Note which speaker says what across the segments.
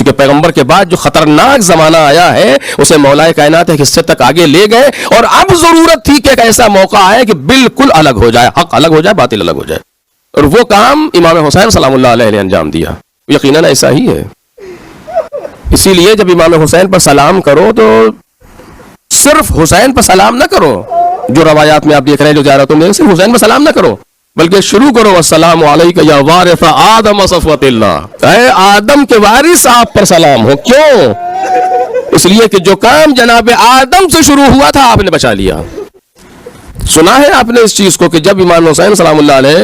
Speaker 1: कि पैगंबर के बाद जो खतरनाक जमाना आया है उसे मौलाए कायनात एक हिस्से तक आगे ले गए, और अब जरूरत थी कि एक ऐसा मौका आए कि बिल्कुल अलग हो जाए, हक अलग हो जाए, बातिल अलग हो जाए। और वो काम इमाम हुसैन सलामुल्लाह अलैहि ने अंजाम दिया। यकीनन ऐसा ही है। इसीलिए जब इमाम हुसैन पर सलाम करो तो सिर्फ हुसैन पर सलाम ना करो, जो रवायात में आप देख रहे हैं, जो ज़ियारतों में, सिर्फ हुसैन पर सलाम ना करो, बल्कि शुरू करो अस्सलामु अलैका या वारिस आदम सफ़वतिल्लाह, ऐ आदम के वारिस आप पर सलाम हो। क्यों? इसलिए कि जो काम जनाब आदम से शुरू हुआ था आपने बचा लिया। सुना है आपने इस चीज को कि जब इमाम हुसैन सलामुल्लाह अलैह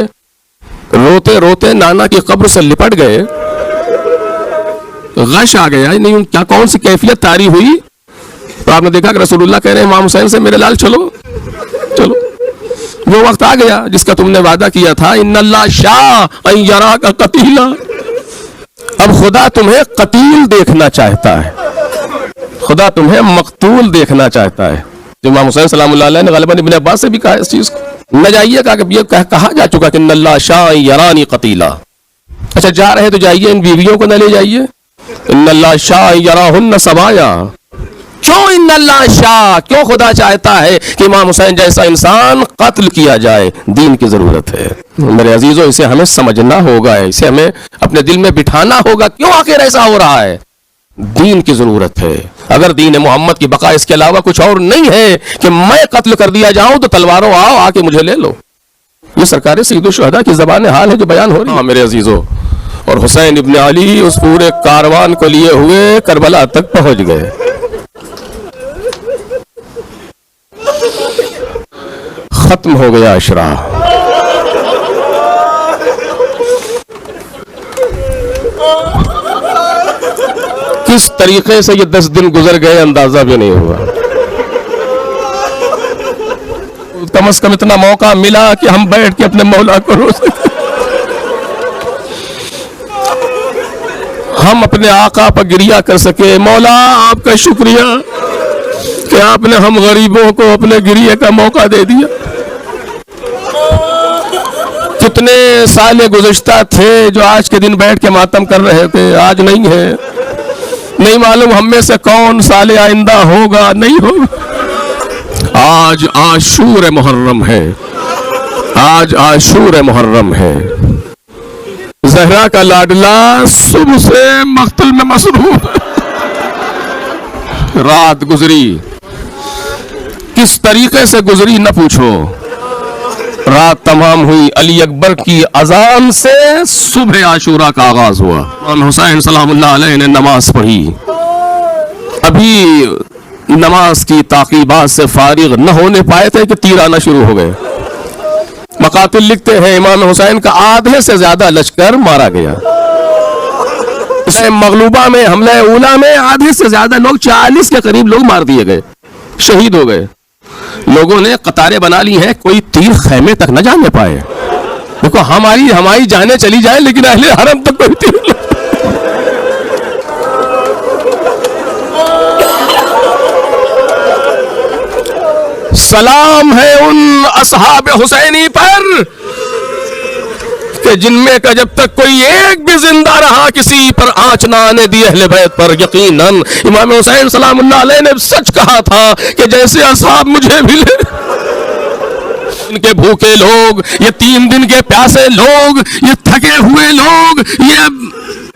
Speaker 1: रोते रोते नाना की कब्र से लिपट गए, गश आ गया, नहीं क्या कौन सी कैफियत तारी हुई, तो आपने देखा कि रसूलुल्लाह कह रहे हैं इमाम हुसैन से, मेरे लाल चलो चलो, वो वक्त आ गया जिसका तुमने वादा किया था, इन्नल्लाह शाह अन यराका कतीला। अब खुदा तुम्हें कतील देखना चाहता है, खुदा तुम्हें मकतूल देखना चाहता है। जो इमाम हुसैन सलामुल्लाह अलैह ने गलबन इब्न अब्बास से भी कहा इस चीज को, न जाइए, कहा जा चुका कि इन्नल्लाह शाह अन यरानी कतीला। अच्छा जा रहे तो जाइए, इन बीवियों को न ले जाइए। इन्नल्लाह शाह अन यराहुन्ना सबाया। क्यों इन्नल्लाह शाह, क्यों खुदा चाहता है कि इमाम हुसैन जैसा इंसान कत्ल किया जाए? दीन की जरूरत है मेरे अजीजों, इसे हमें समझना होगा, इसे हमें अपने दिल में बिठाना होगा। क्यों आखिर ऐसा हो रहा है? दीन की जरूरत है। अगर दीन मोहम्मद की बका इसके अलावा कुछ और नहीं है कि मैं कत्ल कर दिया जाऊं तो तलवारों आओ आके मुझे ले लो, ये सरकार सईदुल शुहदा की जबान हाल है जो बयान हो रही है मेरे अजीजों। और हुसैन इब्न अली उस पूरे कारवान को लिए हुए करबला तक पहुंच गए। खत्म हो गया अशरा। किस तरीके से ये 10 दिन गुजर गए अंदाजा भी नहीं हुआ। कम से कम इतना मौका मिला कि हम बैठ के अपने मौला को रो सके, हम अपने आका पर गिरिया कर सके। मौला आपका शुक्रिया कि आपने हम गरीबों को अपने गिरिए का मौका दे दिया। कितने साल गुज़श्ता थे जो आज के दिन बैठ के मातम कर रहे थे, आज नहीं है। नहीं मालूम हम में से कौन साले आइंदा होगा, नहीं होगा। आज आशूर मुहर्रम है, आज आशूर मुहर्रम है। जहरा का लाडला सुबह से मख्तल में मसरूफ, रात गुजरी, किस तरीके से गुजरी न पूछो। रात तमाम हुई, अली अकबर की अजान से सुबह आशूरा का आगाज हुआ। इमाम हुसैन सलामुल्लाह अलैह ने नमाज पढ़ी। अभी नमाज की ताकीबात से फारिग न होने पाए थे कि तीर आना शुरू हो गए। मकातिल लिखते हैं इमाम हुसैन का आधे से ज्यादा लश्कर मारा गया। मगलूबा में, हमला उला में आधे से ज्यादा लोग, 40 के करीब लोग मार दिए गए, शहीद हो गए। लोगों ने कतारें बना ली हैं, कोई तीर खैमे तक न जाने पाए। देखो हमारी जाने चली जाए लेकिन अहले हरम तक कोई तीर। सलाम है उन असहाब हुसैनी पर कि जिनमें का जब तक कोई एक भी जिंदा रहा किसी पर आंच ना आने दी अहले बैत पर। यकीनन इमाम हुसैन सलामुल्लाह अलैह ने सच कहा था कि जैसे असहाब मुझे भी ले, इनके भूखे लोग, ये 3 दिन के प्यासे लोग, ये थके हुए लोग, ये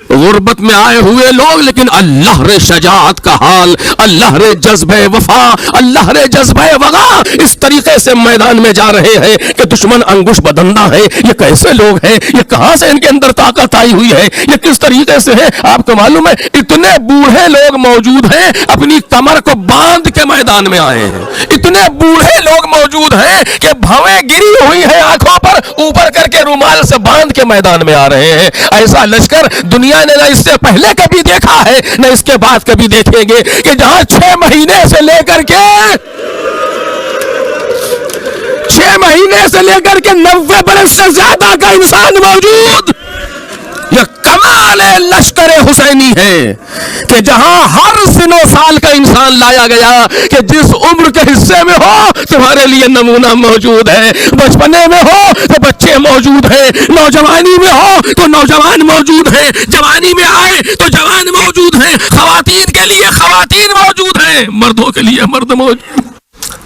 Speaker 1: गुर्बत में आए हुए लोग, लेकिन अल्लाह रे शजाअत का हाल, अल्लाह रे जज्बे वफा, अल्लाह रे जज्बे वगा इस तरीके से मैदान में जा रहे हैं कि दुश्मन अंगुश बदंदा है। ये कैसे लोग हैं? ये कहां से इनके अंदर ताकत आई हुई है? ये किस तरीके से है? आपको मालूम है इतने बूढ़े लोग मौजूद हैं, अपनी कमर को बांध के मैदान में आए हैं। इतने बूढ़े लोग मौजूद हैं कि भवें गिरी हुई हैं आंखों पर, ऊपर करके रुमाल से बांध के मैदान में आ रहे हैं। ऐसा लश्कर दुनिया ने न इससे पहले कभी देखा है न इसके बाद कभी देखेंगे कि जहां 6 महीने से लेकर के 90 बरस से ज्यादा का इंसान मौजूद। यह कमाल लश्कर हुसैनी है कि जहां हर सिनो साल का इंसान लाया गया कि जिस उम्र के हिस्से में हो तुम्हारे लिए नमूना मौजूद है। बचपने में हो तो बच्चे मौजूद हैं, नौजवानी में हो तो नौजवान मौजूद हैं, जवानी में आए तो जवान मौजूद हैं। खवातीन मौजूद हैं, मर्दों के लिए मर्द मौजूद।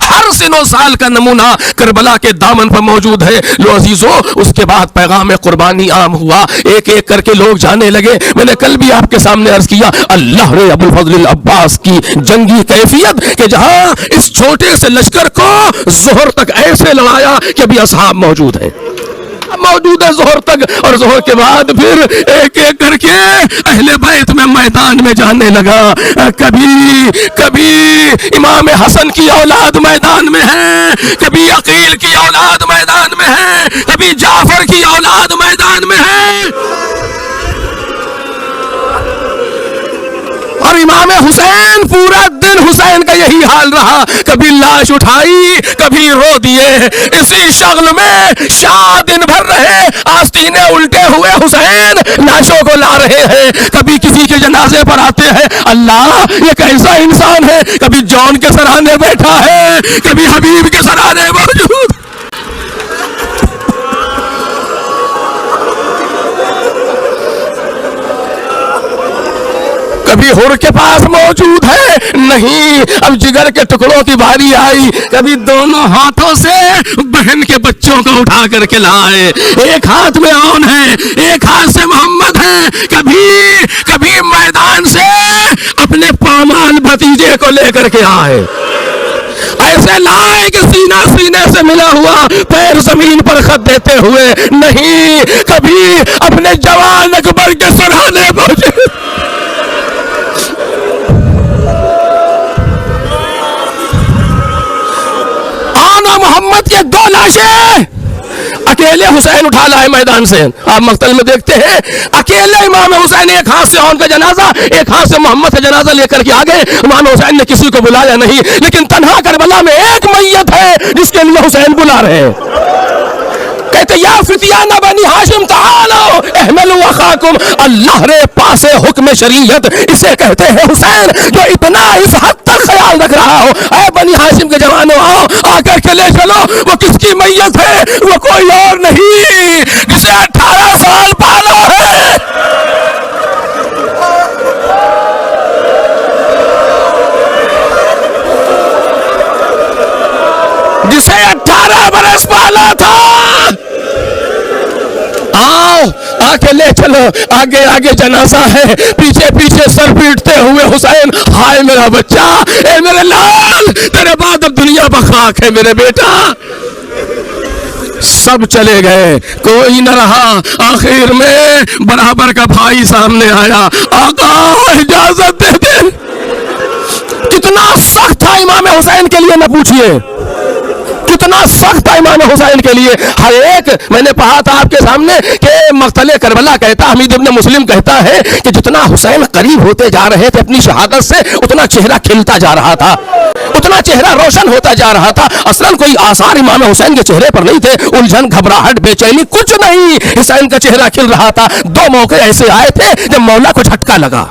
Speaker 1: हर सिनो साल का नमूना करबला के दामन पर मौजूद है। लो अजीजो, उसके बाद पैगाम कुर्बानी आम हुआ, एक एक करके लोग जाने लगे। मैंने कल भी आपके सामने अर्ज किया, अल्लाह रे अबुल फजल अब्बास की जंगी कैफियत कि जहां इस छोटे से लश्कर को जोहर तक ऐसे लड़ाया कि अभी असहाब मौजूद है, मौजूद है जोहर तक, और जोहर के बाद फिर एक एक करके अहले बैत में मैदान में जाने लगा। कभी कभी इमाम हसन की औलाद मैदान में है, कभी अकील की औलाद मैदान में है, कभी जाफर की औलाद मैदान में है, और इमाम हुसैन पूरा दिन हुसैन का यही हाल रहा। कभी लाश उठाई, कभी रो दिए, इसी शगल में शाह दिन भर रहे, आस्तीने उल्टे हुए हुसैन लाशों को ला रहे हैं। कभी किसी के जनाजे पर आते हैं, अल्लाह ये कैसा इंसान है, कभी जॉन के सराहने बैठा है, कभी हबीब के सराहने मौजूद, कभी हुर के पास मौजूद है, नहीं अब जिगर के टुकड़ों की बारी आई। कभी दोनों हाथों से बहन के बच्चों को उठा करके लाए, एक हाथ में औन है, एक हाथ से मोहम्मद है। कभी कभी मैदान से अपने पामाल भतीजे को लेकर के आए, ऐसे लाए कि सीना सीने से मिला हुआ, पैर जमीन पर खत देते हुए। नहीं, कभी अपने जवान अकबर के सराहने पहुंचे, मोहम्मद के दो लाशें अकेले हुसैन उठा लाए मैदान से। आप मक्तल में देखते हैं, अकेले इमाम हुसैन एक हाथ से औन का जनाजा, एक हाथ से मोहम्मद का जनाजा लेकर के आ गए। इमाम हुसैन ने किसी को बुलाया नहीं, लेकिन तन्हा करबला में एक मैयत है जिसके लिए हुसैन बुला रहे हैं। कहते या फितियाना बनी हाशिम तालो अहमलु अखाकुम, अल्लाह रे पासे हुक्म शरीयत इसे कहते हैं हुसैन, जो इतना इस हद तक ख्याल रख रहा हो। ऐ बनी हाशिम के जवानों, आओ आकर के ले चलो, वो किसकी मैयत है, वो कोई और नहीं जिसे 18 साल पाला है, जिसे 18 बरस पाला था। आओ आके ले चलो, आगे आगे जनाजा है, पीछे पीछे सर पीटते हुए हुसैन, हाय मेरा बच्चा, ए मेरे लाल, तेरे बाद अब दुनिया बखाक है मेरे बेटा। सब चले गए, कोई न रहा। आखिर में बराबर का भाई सामने आया, आका इजाजत दे दे। कितना सख्त था इमाम हुसैन के लिए, न पूछिए कितना सख्त था इमाम हुसैन के लिए। हर एक, मैंने पढ़ा था आपके सामने कि मक्तले करबला कहता, हमीद इब्न मुस्लिम कहता है कि जितना हुसैन करीब होते जा रहे थे अपनी शहादत से, उतना चेहरा खिलता जा रहा था, उतना चेहरा रोशन होता जा रहा था। असलन कोई आसार इमाम हुसैन के चेहरे पर नहीं थे, उलझन, घबराहट, बेचैनी कुछ नहीं, हुसैन का चेहरा खिल रहा था। दो मौके ऐसे आए थे जब मौला को झटका लगा,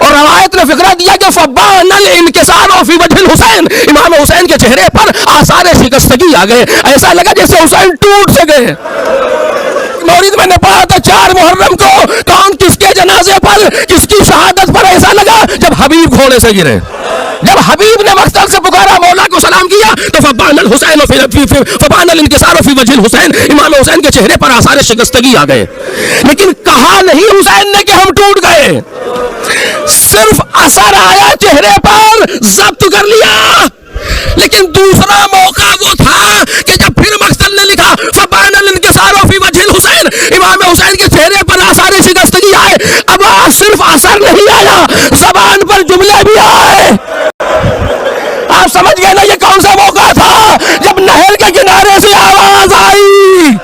Speaker 1: और रवायत ने फिक्रा दिया कि फब्बानल इनकिसार फी वजहिल हुसैन, इमाम हुसैन के चेहरे पर आसार शिकस्तगी आ गए, ऐसा लगा जैसे हुसैन टूट से गए। मौलिद मैंने पढ़ा था 4 मुहर्रम को, कौन किसके जनाजे पर, किसकी शहादत पर ऐसा लगा, जब हबीब घोड़े से गिरे, जब हबीब ने मक्तल से पुकारा, मौला को सलाम किया, तो फब्बानल हुसैन फब्बानल इनकिसार फी वजहिल हुसैन, इमाम हुसैन के चेहरे पर आसार शिकस्तगी आ गए। लेकिन कहा नहीं हुसैन ने कि हम टूट गए, सिर्फ असर आया चेहरे पर, जब्त कर लिया। लेकिन दूसरा मौका वो था कि जब फिर मक्तल ने लिखा फब्बानल इनकिसार फी वजहिल हुसैन, इमाम हुसैन के चेहरे पर आसार शिकस्तगी आए। अब सिर्फ असर नहीं आया, जबान पर जुमले भी आए। आप समझ गए ना ये कौन सा मौका था, जब नहर के किनारे से आवाज आई,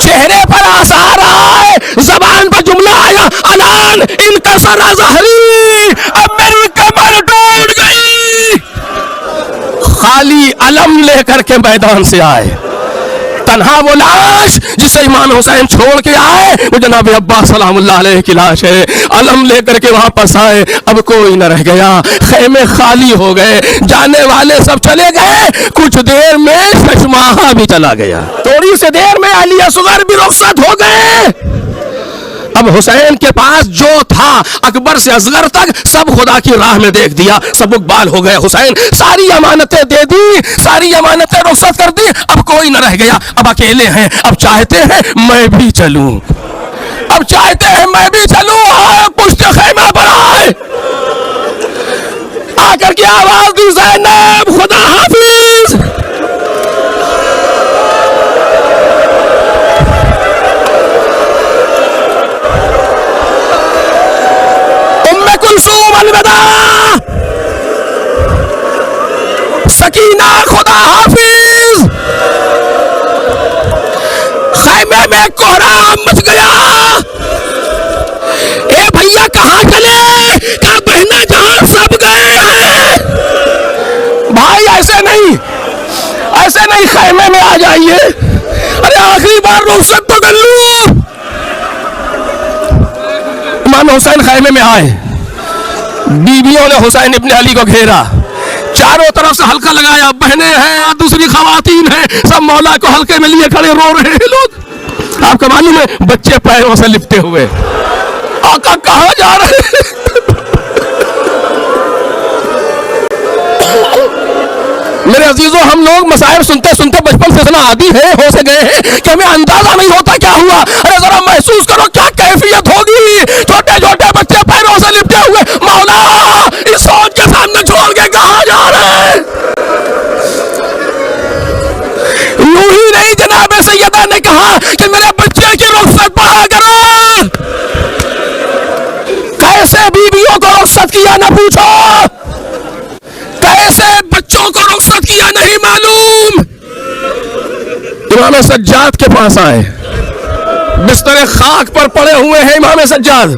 Speaker 1: चेहरे पर आसार आए, जबान पर जुमला आया, अलान इनकसर ज़हरी, अब मेरी कमर टूट गई। खाली अलम लेकर के मैदान से आए, तन्हा वो लाश जिसे इमाम हुसैन छोड़ के आए वो जनाब अब्बास सलामुल्लाह अलैह की लाश है। अलम लेकर के वापस आए, अब कोई न रह गया, खेमे खाली हो गए, जाने वाले सब चले गए। कुछ देर में शशमाहा भी चला गया, थोड़ी सी देर में अली असगर भी रुखसत हो गए। अब हुसैन के पास जो था अकबर से असगर तक सब खुदा की राह में देख दिया, सब इकबाल हो गए। हुसैन सारी अमानतें दे दी, सारी अमानतें रुखसत कर दी, अब कोई न रह गया, अब अकेले हैं। अब चाहते हैं मैं भी चलूं, अब चाहते हैं मैं भी चलूं। पुश्त खैमा पर आए, आकर के आवाज दी, ज़ैनब खुदा हाफिज। कुलसूम अलविदा, सकीना खुदा हाफिज। खैमे में कोहराम मच गया। ए भैया कहाँ चले, कहाँ बहना जहां सब गए हैं। भाई ऐसे नहीं, ऐसे नहीं, खैमे में आ जाइए। अरे आखिरी बार रुखसत तो कर लूं। इमाम हुसैन खैमे में आए, बीवियों ने हुसैन इब्ने अली को घेरा, चारों तरफ से हल्का लगाया, बहनें हैं, दूसरी खवातीन हैं, सब मौला को हल्के में लिए खड़े रो रहे हैं लोग। आपको मालूम है बच्चे पैरों से लिपटे हुए, आका कहाँ जा रहे हैं। मेरे अजीजों, हम लोग मसाइल सुनते सुनते बचपन से इतना आदी है, हो से गए हैं कि हमें अंदाजा नहीं होता क्या हुआ। अरे जरा महसूस करो क्या कैफियत होगी। छोटे छोटे बच्चे पैरों से लिपटे हुए, मौला इस सोच के सामने छोड़ के कहां जा रहे हैं। यूं ही नहीं, जनाब सैयदा ने कहा कि मेरे बच्चे की रुखसत पढ़ा करो। कैसे बीवियों को रुखसत किया न पूछो, कैसे बच्चों को रुखसत किया नहीं मालूम। इमाम सज्जाद के पास आए, बिस्तर खाक पर पड़े हुए हैं इमाम सज्जाद,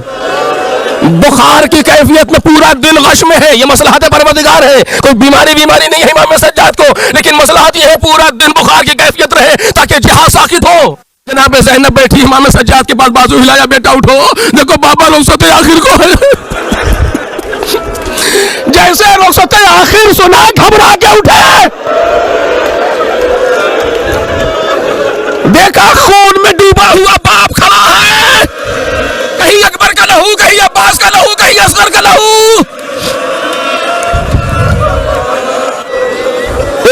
Speaker 1: बुखार की कैफियत में पूरा दिन गश में है। ये मसलहत परवरदिगार है, कोई बीमारी नहीं है इमाम सज्जाद को, लेकिन मसलहत ये है पूरा दिन बुखार की कैफियत रहे ताकि जिहाद साकित हो। जनाब ज़ैनब बैठी इमाम सज्जाद के पास, बाजू हिलाया, बेटा उठो, देखो बाबा रुखसत आखिर को है। जैसे रुखसत आखिर सुना घबरा के उठे, देखा खून में डूबा हुआ बाप खड़ा है, कहीं अकबर का लहू, कहीं अब्बास का लहू, कहीं असगर का लहू।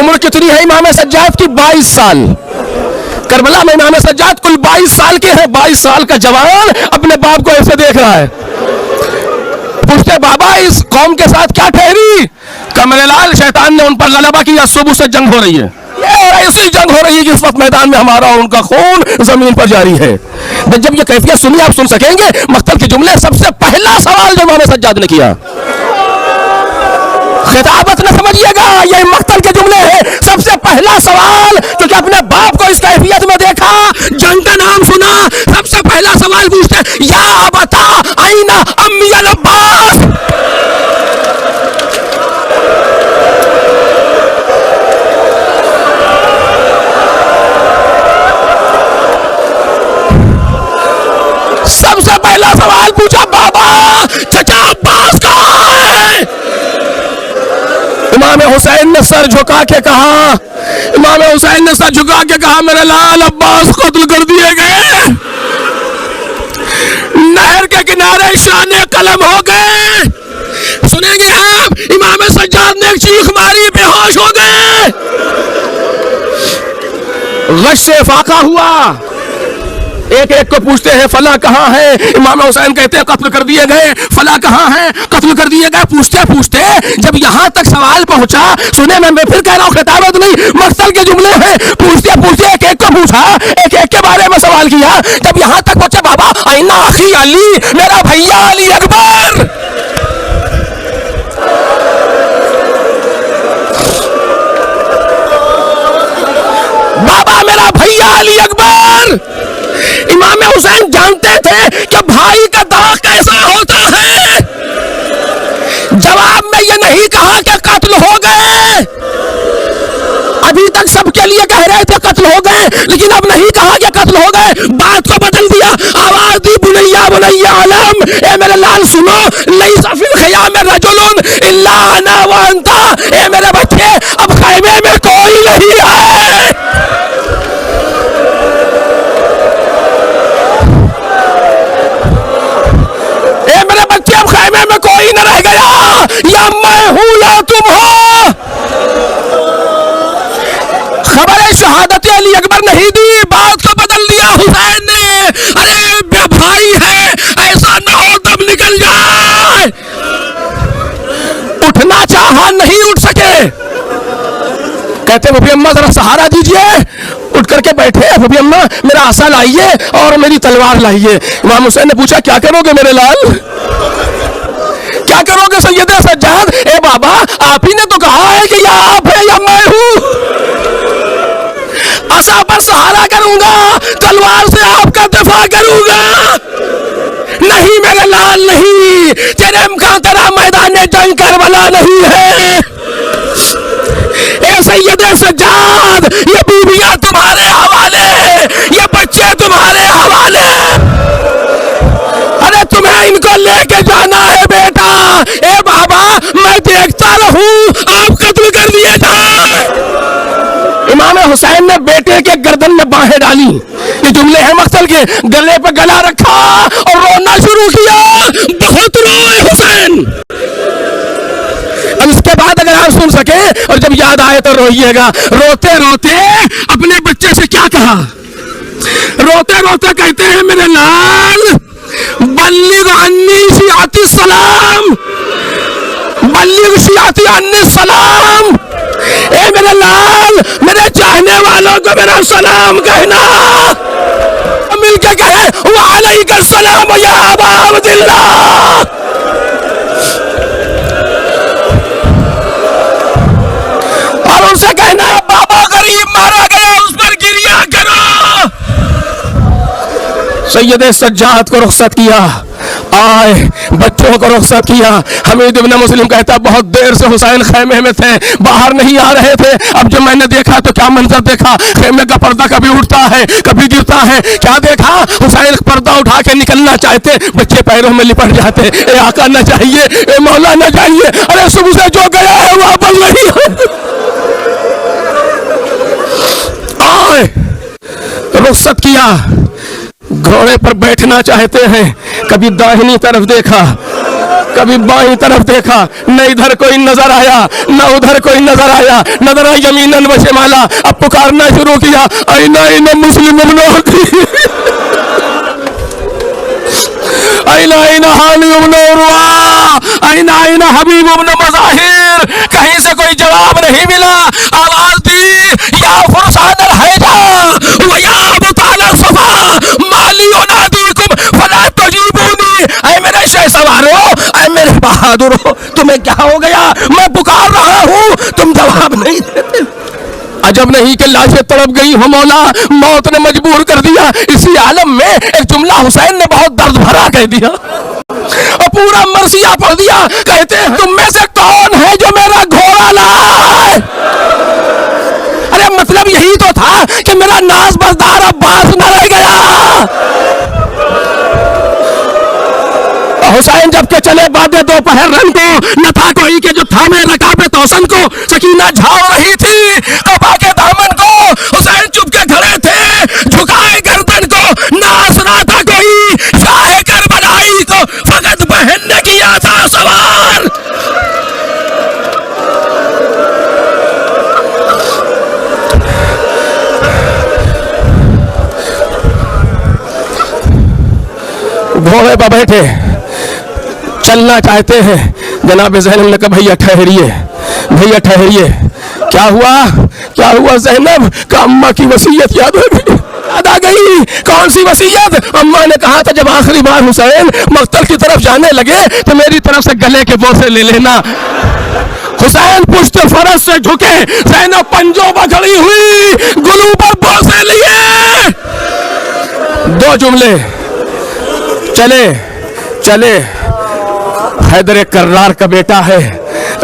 Speaker 1: उम्र कितनी है इमाम सज्जाद की? 22 साल। करबला में इमाम सज्जाद कुल 22 साल के हैं। 22 साल का जवान अपने बाप को ऐसे देख रहा है। पूछते बाबा इस कौम के साथ क्या ठहरी? कमरेलाल शैतान ने उन पर गलबा किया, सुबह से जंग हो रही है, और ऐसी जंग हो रही है कि इस वक्त मैदान में हमारा और उनका खून जमीन पर जारी है। जब ये कैफियत सुनिए आप सुन सकेंगे मक्तल के जुमले। सबसे पहला सवाल जो इमाम सज्जाद ने किया, खिताबत न समझिएगा, ये मक्तल के जुमले हैं। सबसे पहला सवाल, क्योंकि अपने बाप को इस कैफियत में देखा, जंग का नाम सुना, सबसे पहला सवाल पूछते, या अबता आईना अम्मी अल अब्बास। सबसे पहला सवाल पूछा, बाबा चचा अब्बास कहाँ है? इमाम हुसैन ने सर झुका के कहा, इमाम हुसैन ने सर झुका के कहा, मेरे लाल अब्बास कत्ल कर दिए गए, नहर के किनारे शाने कलम हो गए। सुनेंगे आप, इमाम सज्जाद ने एक चीख मारी, बेहोश हो गए। गश से फाका हुआ, एक एक को पूछते हैं फला कहाँ है? इमाम हुसैन कहते हैं कत्ल कर दिए गए। फला कहाँ है? कत्ल कर दिए गए। पूछते पूछते जब यहाँ तक सवाल पहुंचा, सुने मैं फिर कह रहा हूँ, खिताबत नहीं मक्तल के जुमले हैं। पूछते पूछते एक एक को पूछा, एक एक के बारे में सवाल किया। जब यहाँ तक पहुंचे, बाबा आईना अखी अली, मेरा भैया अली अकबर। बाबा मेरा भैया अली अकबर। इमाम हुसैन जानते थे कि भाई का दाग कैसा होता है। जवाब में ये नहीं कहा कि कत्ल हो गए, अभी तक सबके लिए कह रहे थे कत्ल हो गए, लेकिन अब आना वांता। ए मेरे बच्चे, अब खैमे में कोई नहीं है। ए मेरे बच्चे, अब खैमे में कोई न रह गया, या मैं हूं या तुम हो। खबर शहादत अली अकबर नहीं दी, बात को बदल दिया हुसैन ने। अरे भाई है, ऐसा न हो तब निकल जाए। उठना चाहा, नहीं उठ सके। कहते फूफी अम्मा जरा सहारा दीजिए। उठ करके बैठे, फूफी अम्मा मेरा आसा लाइए और मेरी तलवार लाइए। इमाम हुसैन ने पूछा क्या करोगे मेरे लाल, क्या करोगे सैयदे सज्जाद? ए बाबा, आप ही ने तो कहा है कि या आप है या मैं हूं। आसा पर सहारा करूंगा, तलवार से आपका दफा करूंगा। नहीं मेरे लाल नहीं, तेरे का तेरा मैदान जंग करबला नहीं है। ए सैयदे सज्जाद, ये बीवियां तुम्हारे हवाले, ये बच्चे तुम्हारे हवाले। अरे तुम्हें इनको लेके जाना है बेटा। ए बाबा, मैं देखता रहूं आप कत्ल कर दिए जाए। इमाम हुसैन ने बेटे के गर्दन में बाहें डाली, ये जुमले हैं मक्तल के, गले पे गला रखा और रोना शुरू किया। बहुत रोए हुसैन। अब इसके बाद अगर आप सुन सके और जब याद आए तो रोइएगा। रोते रोते अपने बच्चे से क्या कहा, रोते रोते कहते हैं मेरे लाल, बल्लिग अन्नी शियाती सलाम, बल्लिग शियाती अन्नी सलाम। ए मेरे लाल, मेरे चाहने वालों को मेरा सलाम कहना। मिलके कहे वालेकुम सलाम या अबा अब्दुल्लाह। और उनसे कहना बाबा गरीब मारा गया, उस पर गिरिया करो। सैयदे सज्जाद को रुखसत किया, आए बच्चों को रुखसत किया। हमीद इब्न मुस्लिम कहता बहुत देर से हुसैन खैमे में थे, बाहर नहीं आ रहे थे। अब जब मैंने देखा तो क्या मंजर देखा, खैमे का पर्दा कभी उठता है कभी गिरता है। क्या देखा, हुसैन पर्दा उठा के निकलना चाहते, बच्चे पैरों में लिपट जाते। ए आका न चाहिए, ए मौला न चाहिए। अरे सुबह से जो गया है वापस नहीं। आए रुखसत किया, घोड़े पर बैठना चाहते हैं। कभी दाहिनी तरफ देखा, कभी बाईं तरफ देखा, न इधर कोई नजर आया न उधर कोई नजर आया। नजर आई यमीनन व शिमाला। अब पुकारना शुरू किया, आईना आईना मुस्लिम आईना आईना हाली इब्न उरवा, आईना आईना हबीब इब्न मज़ाहिर। कहीं से कोई जवाब नहीं मिला। आवाज दी, या फुरसान अलहैजा व या अबताल सफा माली उनादीकुम फला तजीबूनी। ऐ मेरे शह सवारो, ऐ मेरे बहादुरो, तुम्हें क्या हो गया? मैं पुकार रहा हूं, तुम जवाब नहीं देते। अजब नहीं कि लाशें तड़प गई हो मौला, मौत ने मजबूर कर दिया। इसी आलम में एक जुमला हुसैन ने बहुत दर्द भरा कह दिया और पूरा मरसिया पढ़ दिया। कहते हैं तुम में से कौन है जो मेरा घोड़ा लाए? अरे मतलब यही तो था कि मेरा नाज बरदार अब्बास न रह गया। हुसैन जब के चले बादे दोपहर रन को, न था कोई के जो थामे रकाबे तौसन को। सकीना झाड़ रही थी कबा के दामन को, हुसैन चुप के खड़े थे झुकाए गर्दन को। नाच रहा था कोई शाह करबलाई को, फकत बहन ने किया था सवार। घोड़े पर बैठे चलना चाहते हैं। जनाब ज़ैनब ने कहा भैया ठहरिए, भैया ठहरिए। क्या हुआ, क्या हुआ ज़ैनब? का अम्मा की वसीयत याद आ गई। याद आ गई? कौन सी वसीयत? अम्मा ने कहा था जब आखिरी बार हुसैन मक्तल की तरफ जाने लगे तो मेरी तरफ से गले के बोसे ले लेना। हुसैन पुश्त फरस से झुके, ज़ैनब पंजों पर खड़ी हुई, गुलू पर बोसे लिए। दो जुमले चले चले। हैदर कर्रार का बेटा है,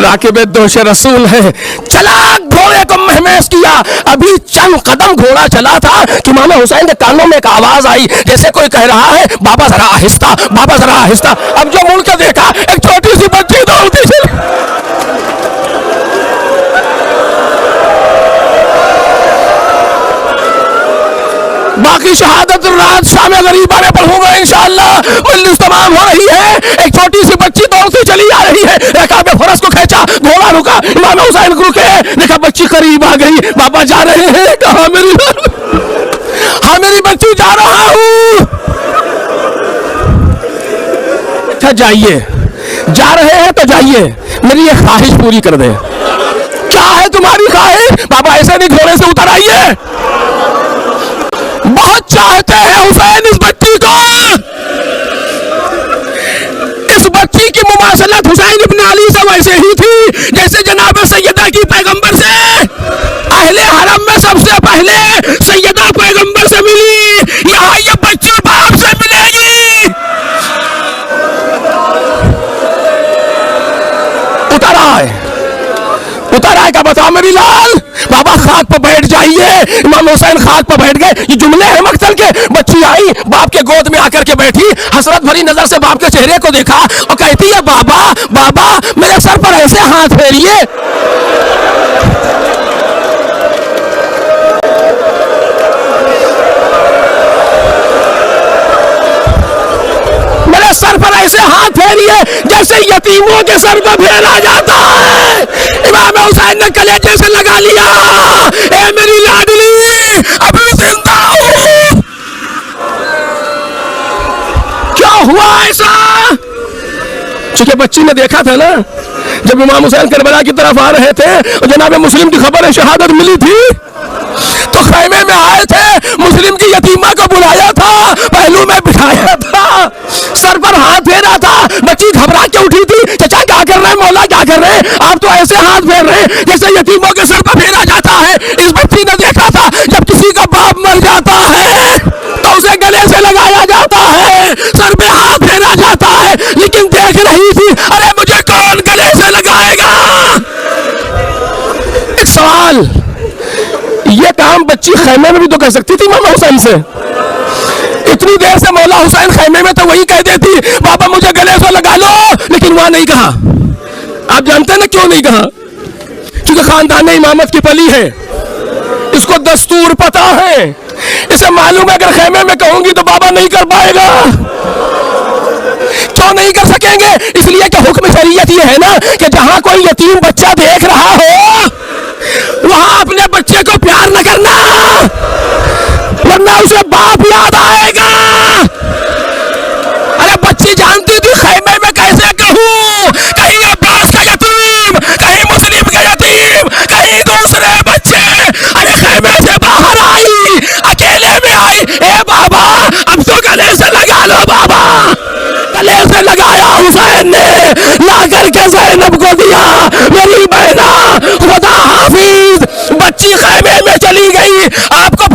Speaker 1: राकिब दोष रसूल है। चला, घोड़े को महमेस किया। अभी चंद कदम घोड़ा चला था कि इमाम हुसैन के कानों में एक आवाज आई, जैसे कोई कह रहा है बाबा जरा आहिस्ता, बाबा जरा आहिस्ता। अब जो मुड़ के देखा एक छोटी सी बच्ची दौड़ती चली। बाकी शहादत रात शाम गरीबा में पढ़ूंगा इंशाअल्लाह। मजलिस तमाम हो रही है, एक छोटी सी बच्ची दौड़ती चली आ रही है, रकाब फरस को खींचा, घोड़ा रुका, इमाम हुसैन रुके, देखा बच्ची करीब आ गई, बाबा जा रहे हैं, कहा मेरी हाँ मेरी बच्ची जा रहा हूं। अच्छा जाइए, जा रहे हैं तो जाइए, मेरी ये ख्वाहिश पूरी कर दे। क्या है तुम्हारी ख्वाहिश? बाबा ऐसे नहीं, घोड़े से उतर आइए। बहुत चाहते हैं हुसैन इस बच्ची को। इस बच्ची की मुमासलत हुसैन इब्न अली से वैसे ही थी जैसे जनाब सैयदा की पैगंबर से। अहले हरम में सबसे पहले सैयदा पैगंबर से मिली, यहाँ ये बच्ची बाप से मिलेगी। उतर आए का बता मेरी लाल। बाबा खाक पर बैठ जाइए। इमाम हुसैन खाक पर बैठ गए। ये जुमले हैं मक्तल के। बच्ची आई, बाप के गोद में आकर के बैठी, हसरत भरी नजर से बाप के चेहरे को देखा और कहती है बाबा बाबा मेरे सर पर ऐसे हाथ फेरिए। मेरे सर पर ऐसे हाथ फेरिए जैसे यतीमों के सर पर फेरा जाता है। इमाम हुसैन ने कलेजे से लगा लिया, ए मेरी लाडली अभी जिंदा हूं। क्या हुआ ऐसा? क्योंकि बच्ची ने देखा था ना, जब इमाम हुसैन करबला की तरफ आ रहे थे और जनाब मुस्लिम की खबर शहादत मिली थी तो खैमे में आए थे, मुस्लिम की यतीमा को बुलाया था, पहलू में बिठाया था, सर पर हाथ फेरा था। बच्ची घबरा के उठी थी, चाचा क्या कर रहे हैं, मौला क्या कर रहे हैं, आप तो ऐसे हाथ फेर रहे हैं जैसे यतीमों के सर पर फेरा जाता है। इस बच्ची ने देखा था जब किसी का बाप मर जाता है तो उसे गले से लगाया जाता है, सर पे हाथ फेरा जाता है, लेकिन देख रही थी अरे मुझे कौन गले से लगाएगा। एक सवाल, ये काम बच्ची खैमे में भी तो कर सकती थी मौला हुसैन से। इतनी देर से मौला हुसैन खैमे में तो वही कह देती बाबा मुझे गले से लगा लो, लेकिन वहां नहीं कहा। आप जानते हैं ना क्यों नहीं कहा? क्योंकि खानदान इमामत की पली है, इसको दस्तूर पता है, इसे मालूम है अगर खैमे में कहूंगी तो बाबा नहीं कर पाएगा। क्यों नहीं कर सकेंगे? इसलिए कि हुक्म शरीयत ये है ना कि जहां कोई यतीम बच्चा देख रहा हो वहां अपने बच्चे को प्यार न करना, वरना उसे बाप याद आएगा। अरे बच्ची जानती थी खैमे में कैसे कहूं, कहीं अब्बास का यतीम, कहीं मुस्लिम का यतीम, कहीं दूसरे बच्चे। अरे खैमे से बाहर आई, अकेले में आई, ए बाबा अब तो गले से लगा लो बाबा। गले से लगाया हुसैन ने, ला करके ज़ैनब को दिया, मेरी बहना खुदा हाफिज। बच्ची खैमे में चली गई। आपको